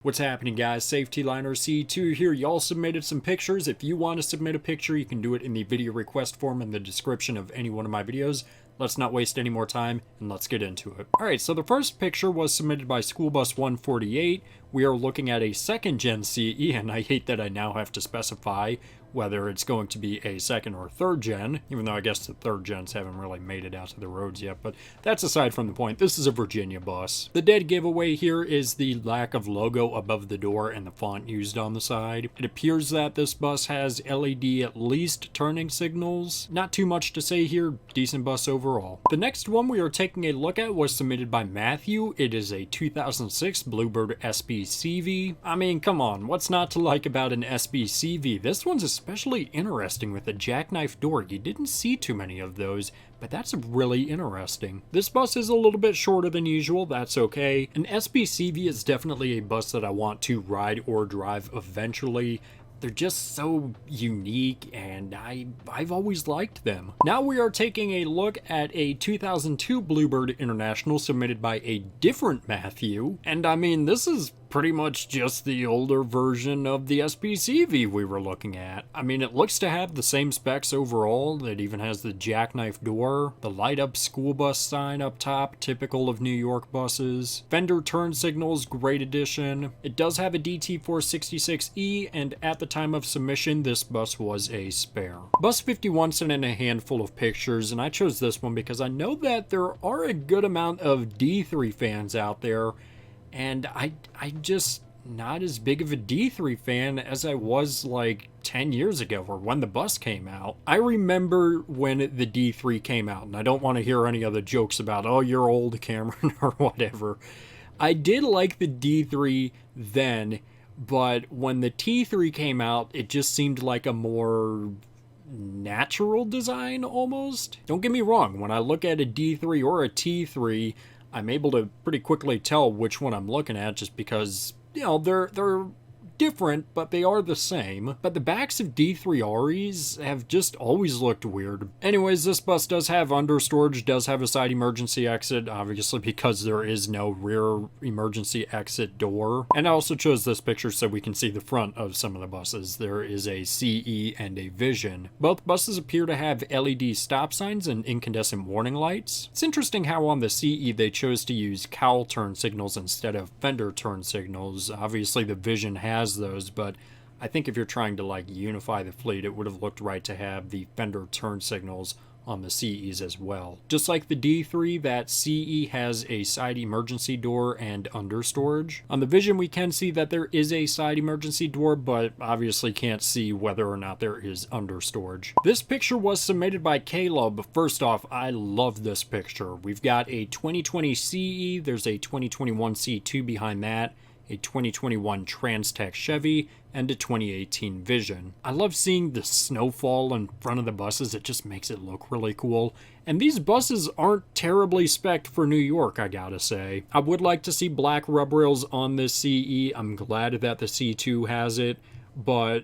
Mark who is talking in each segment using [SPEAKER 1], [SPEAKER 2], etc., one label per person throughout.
[SPEAKER 1] What's happening, guys? Safety Liner C2 here. Y'all submitted some pictures. If you want to submit a picture, you can do it in the video request form in the description of any one of my videos. Let's not waste any more time, and let's get into it. Alright, so the first picture was submitted by School Bus 148. We are looking at a second gen CE, and I hate that I now have to specify whether it's going to be a second or third gen, even though I guess the third gens haven't really made it out to the roads yet, but that's aside from the point. This is a Virginia bus. The dead giveaway here is the lack of logo above the door and the font used on the side. It appears that this bus has LED at least turning signals. Not too much to say here, decent bus overall. The next one we are taking a look at was submitted by Matthew. It is a 2006 Bluebird SBCV. I mean, come on, what's not to like about an SBCV? This one's especially interesting with a jackknife door. You didn't see too many of those, but that's really interesting. This bus is a little bit shorter than usual, that's okay. An SBCV is definitely a bus that I want to ride or drive eventually. They're just so unique, and I've always liked them. Now we are taking a look at a 2002 Bluebird International submitted by a different Matthew. And I mean, this is pretty much just the older version of the SBCV we were looking at. I mean, it looks to have the same specs overall. It even has the jackknife door, the light-up school bus sign up top, typical of New York buses. Fender turn signals, great addition. It does have a DT466E, and at the time of submission, this bus was a spare. Bus 51 sent in a handful of pictures, and I chose this one because I know that there are a good amount of D3 fans out there, and I just not as big of a D3 fan as I was like 10 years ago or when the bus came out. I remember when the D3 came out, and I don't want to hear any other jokes about, oh, you're old, Cameron, or whatever. I did like the D3 then, but when the T3 came out, it just seemed like a more natural design almost. Don't get me wrong, when I look at a D3 or a T3, I'm able to pretty quickly tell which one I'm looking at just because, you know, they're different, but they are the same. But the backs of D3REs have just always looked weird. Anyways, this bus does have under storage, does have a side emergency exit, obviously because there is no rear emergency exit door. And I also chose this picture so we can see the front of some of the buses. There is a CE and a Vision. Both buses appear to have LED stop signs and incandescent warning lights. It's interesting how on the CE they chose to use cowl turn signals instead of fender turn signals. Obviously the Vision has those, but I think if you're trying to like unify the fleet, it would have looked right to have the fender turn signals on the CEs as well. Just like the D3, that CE has a side emergency door and under storage. On the Vision, we can see that there is a side emergency door, but obviously can't see whether or not there is under storage. This picture was submitted by Caleb. First off, I love this picture. We've got a 2020 CE, there's a 2021 C2 behind that, a 2021 Trans-Tech Chevy, and a 2018 Vision. I love seeing the snowfall in front of the buses. It just makes it look really cool. And these buses aren't terribly spec'd for New York, I gotta say. I would like to see black rub rails on this CE. I'm glad that the C2 has it, but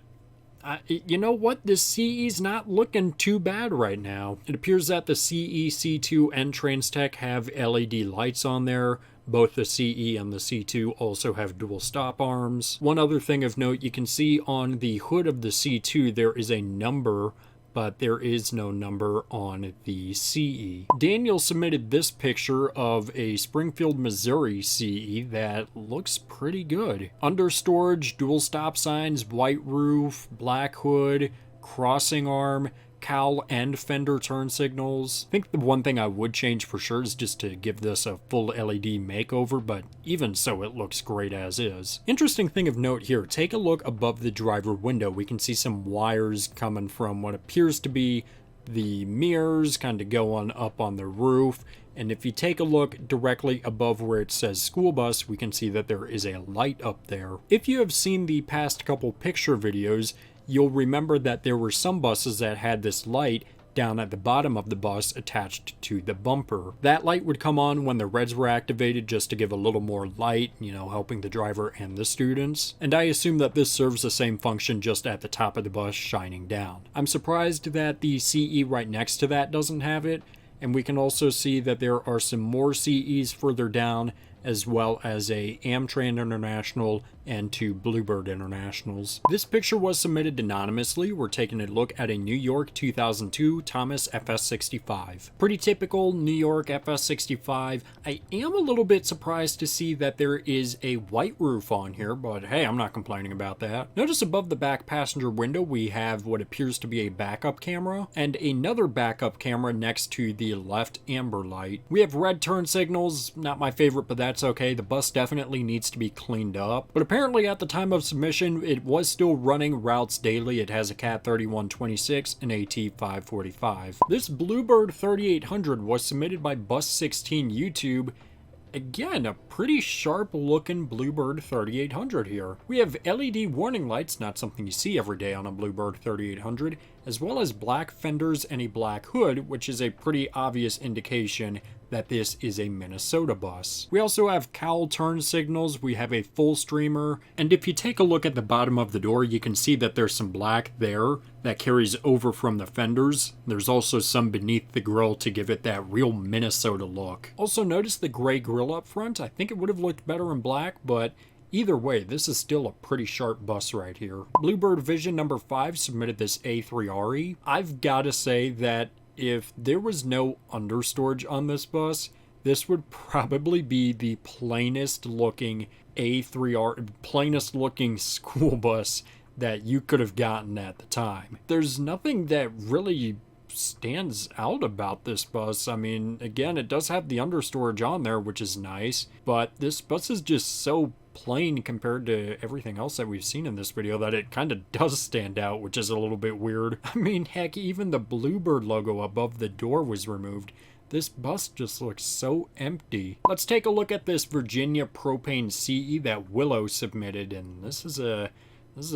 [SPEAKER 1] you know what? This CE's not looking too bad right now. It appears that the CE, C2, and Trans-Tech have LED lights on there. Both the CE and the C2 also have dual stop arms. One other thing of note, you can see on the hood of the C2 there is a number, but there is no number on the CE. Daniel submitted this picture of a Springfield, Missouri CE that looks pretty good. Under storage, dual stop signs, white roof, black hood, crossing arm, cowl and fender turn signals. I think the one thing I would change for sure is just to give this a full LED makeover, but even so, it looks great as is. Interesting thing of note here, take a look above the driver window. We can see some wires coming from what appears to be the mirrors kind of going up on the roof. And if you take a look directly above where it says school bus, we can see that there is a light up there. If you have seen the past couple picture videos, you'll remember that there were some buses that had this light down at the bottom of the bus attached to the bumper. That light would come on when the reds were activated just to give a little more light, you know, helping the driver and the students. And I assume that this serves the same function just at the top of the bus shining down. I'm surprised that the CE right next to that doesn't have it, and we can also see that there are some more CEs further down, as well as a Amtrak International and 2 Bluebird Internationals. This picture was submitted anonymously. We're taking a look at a New York 2002 Thomas FS65. Pretty typical New York FS65. I am a little bit surprised to see that there is a white roof on here, but hey, I'm not complaining about that. Notice above the back passenger window we have what appears to be a backup camera and another backup camera next to the left amber light. We have red turn signals, not my favorite, but that's okay. The bus definitely needs to be cleaned up, but apparently at the time of submission it was still running routes daily. It has a CAT 3126 and AT 545. This Bluebird 3800 was submitted by Bus 16 YouTube. Again, a pretty sharp looking Bluebird 3800 here. We have LED warning lights, not something you see every day on a Bluebird 3800, as well as black fenders and a black hood, which is a pretty obvious indication that this is a Minnesota bus. We also have cowl turn signals, we have a full streamer, and if you take a look at the bottom of the door, you can see that there's some black there that carries over from the fenders. There's also some beneath the grille to give it that real Minnesota look. Also notice the gray grille up front. I think it would have looked better in black, but either way, this is still a pretty sharp bus right here. Bluebird Vision number 5 submitted this A3RE. I've got to say that if there was no understorage on this bus, this would probably be the plainest looking plainest looking school bus that you could have gotten at the time. There's nothing that really stands out about this bus. I mean, again, it does have the understorage on there, which is nice, but this bus is just so plain compared to everything else that we've seen in this video that it kind of does stand out, which is a little bit weird. I mean, heck, even the Bluebird logo above the door was removed. This bus just looks so empty. Let's take a look at this Virginia Propane CE that Willow submitted, and this is a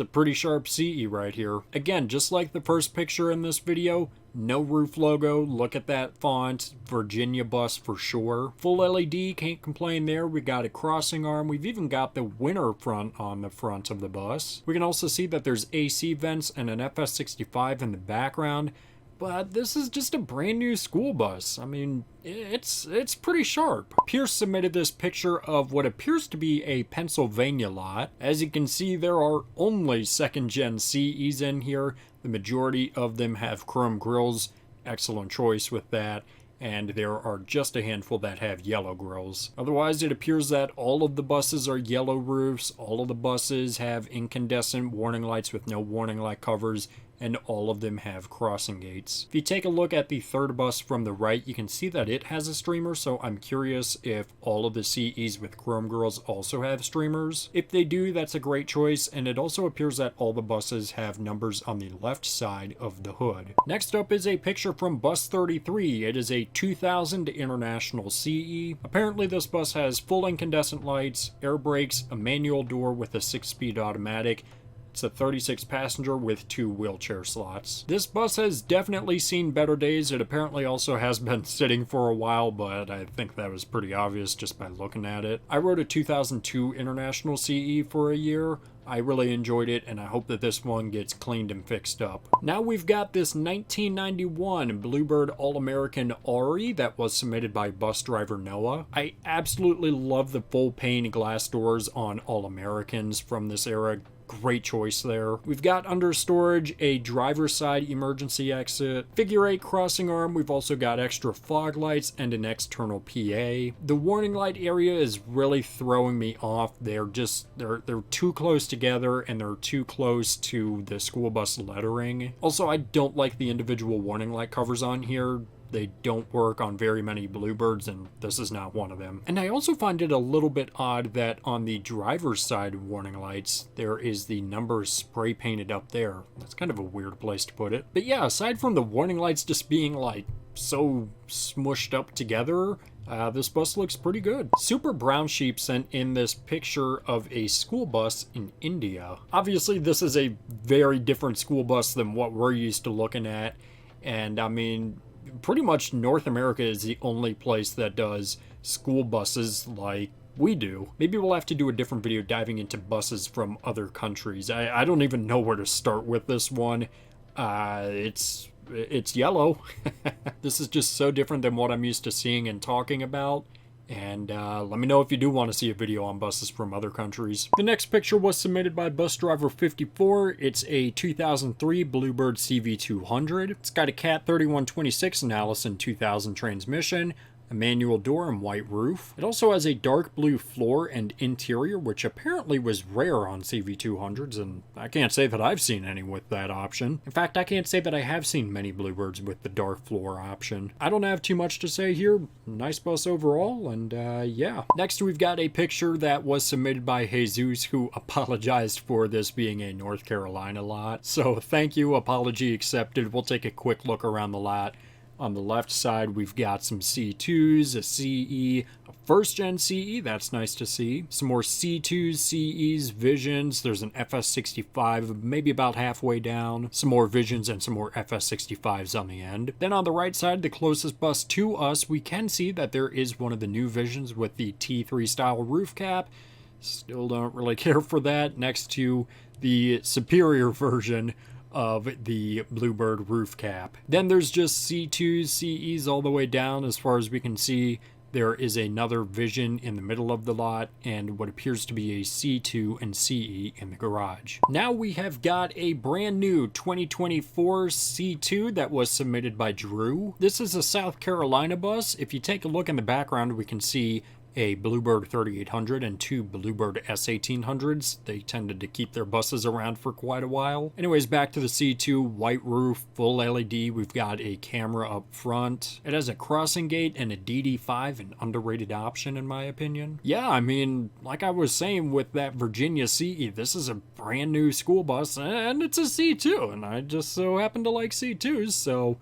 [SPEAKER 1] pretty sharp CE right here. Again, just like the first picture in this video, no roof logo. Look at that font. Virginia bus for sure. Full LED, can't complain there. We got a crossing arm. We've even got the winter front on the front of the bus. We can also see that there's AC vents and an FS65 in the background. But this is just a brand new school bus. I mean, it's pretty sharp. Pierce submitted this picture of what appears to be a Pennsylvania lot. As you can see, there are only second gen CEs in here. The majority of them have chrome grills. Excellent choice with that. And there are just a handful that have yellow grills. Otherwise, it appears that all of the buses are yellow roofs. All of the buses have incandescent warning lights with no warning light covers, and all of them have crossing gates. If you take a look at the third bus from the right, you can see that it has a streamer, so I'm curious if all of the CEs with chrome grills also have streamers. If they do, that's a great choice, and it also appears that all the buses have numbers on the left side of the hood. Next up is a picture from Bus 33. It is a 2000 International CE. Apparently this bus has full incandescent lights, air brakes, a manual door with a 6-speed automatic. It's a 36 passenger with 2 wheelchair slots. This bus has definitely seen better days. It apparently also has been sitting for a while, but I think that was pretty obvious just by looking at it. I rode a 2002 International CE for a year. I really enjoyed it, and I hope that this one gets cleaned and fixed up. Now we've got this 1991 Bluebird All-American RE that was submitted by bus driver Noah. I absolutely love the full pane glass doors on All-Americans from this era. Great choice there. We've got under storage a driver's side emergency exit, figure 8 crossing arm. We've also got extra fog lights and an external PA. The warning light area is really throwing me off. They're too close together, and they're too close to the school bus lettering. Also, I don't like the individual warning light covers on here. They don't work on very many Bluebirds, and this is not one of them. And I also find it a little bit odd that on the driver's side warning lights, there is the number spray painted up there. That's kind of a weird place to put it. But yeah, aside from the warning lights just being like so smushed up together, this bus looks pretty good. Super Brown Sheep sent in this picture of a school bus in India. Obviously, this is a very different school bus than what we're used to looking at. And I mean, pretty much North America is the only place that does school buses like we do. Maybe we'll have to do a different video diving into buses from other countries. I don't even know where to start with this one. It's yellow. This is just so different than what I'm used to seeing and talking about. And let me know if you do want to see a video on buses from other countries. The next picture was submitted by bus driver 54. It's a 2003 Bluebird CV200. It's got a Cat 3126 and Allison 2000 transmission, a manual door and white roof. It also has a dark blue floor and interior, which apparently was rare on CV200s, and I can't say that I've seen any with that option. In fact, I can't say that I have seen many Bluebirds with the dark floor option. I don't have too much to say here. Nice bus overall, and yeah. Next, we've got a picture that was submitted by Jesus, who apologized for this being a North Carolina lot. So thank you, apology accepted. We'll take a quick look around the lot. On the left side, we've got some C2s, a CE, a first-gen CE, that's nice to see. Some more C2s, CEs, Visions, there's an FS65, maybe about halfway down. Some more Visions and some more FS65s on the end. Then on the right side, the closest bus to us, we can see that there is one of the new Visions with the T3 style roof cap. Still don't really care for that. Next to the superior version of the Bluebird roof cap. Then there's just C2s, CEs all the way down. As far as we can see, there is another Vision in the middle of the lot and what appears to be a C2 and CE in the garage. Now we have got a brand new 2024 C2 that was submitted by Drew. This is a South Carolina bus. If you take a look in the background, we can see a Bluebird 3800 and two Bluebird S1800s. They tended to keep their buses around for quite a while. Anyways, back to the C2, white roof, full LED. We've got a camera up front. It has a crossing gate and a DD5, an underrated option in my opinion. Yeah, I mean, like I was saying with that Virginia CE, this is a brand new school bus and it's a C2, and I just so happen to like C2s, so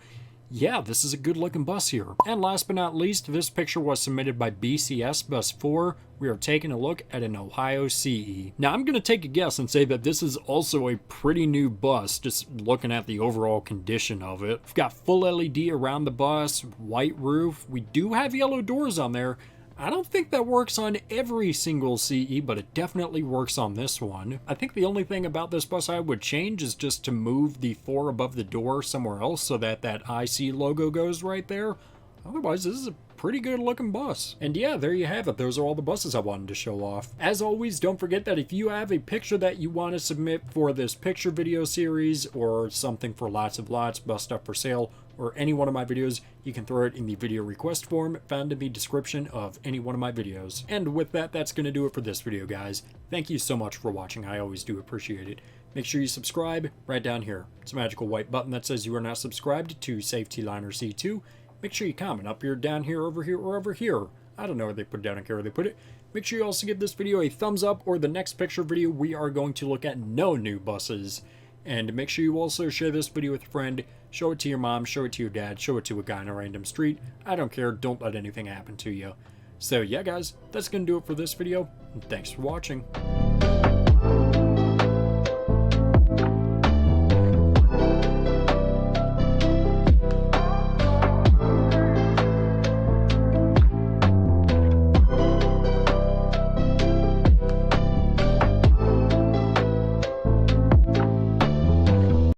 [SPEAKER 1] yeah, this is a good looking bus here. And last but not least, this picture was submitted by BCS Bus 4. We are taking a look at an Ohio CE. Now I'm going to take a guess and say that this is also a pretty new bus, just looking at the overall condition of it. We've got full LED around the bus, white roof. We do have yellow doors on there. I don't think that works on every single CE, but it definitely works on this one. I think the only thing about this bus I would change is just to move the 4 above the door somewhere else so that that IC logo goes right there. Otherwise, this is a pretty good looking bus. And yeah, there you have it. Those are all the buses I wanted to show off. As always, don't forget that if you have a picture that you want to submit for this picture video series or something for Lots of Lots, Bus Stuff for Sale, or any one of my videos, you can throw it in the video request form found in the description of any one of my videos. And with that, that's going to do it for this video, guys. Thank you so much for watching. I always do appreciate it. Make sure you subscribe right down here. It's a magical white button that says you are now subscribed to Safety Liner C2. Make sure you comment up here, down here, over here, or over here. I don't know where they put it down, I don't care where they put it. Make sure you also give this video a thumbs up, or the next picture video we are going to look at no new buses. And make sure you also share this video with a friend. Show it to your mom, show it to your dad, show it to a guy on a random street. I don't care, don't let anything happen to you. So yeah guys, that's going to do it for this video, and thanks for watching.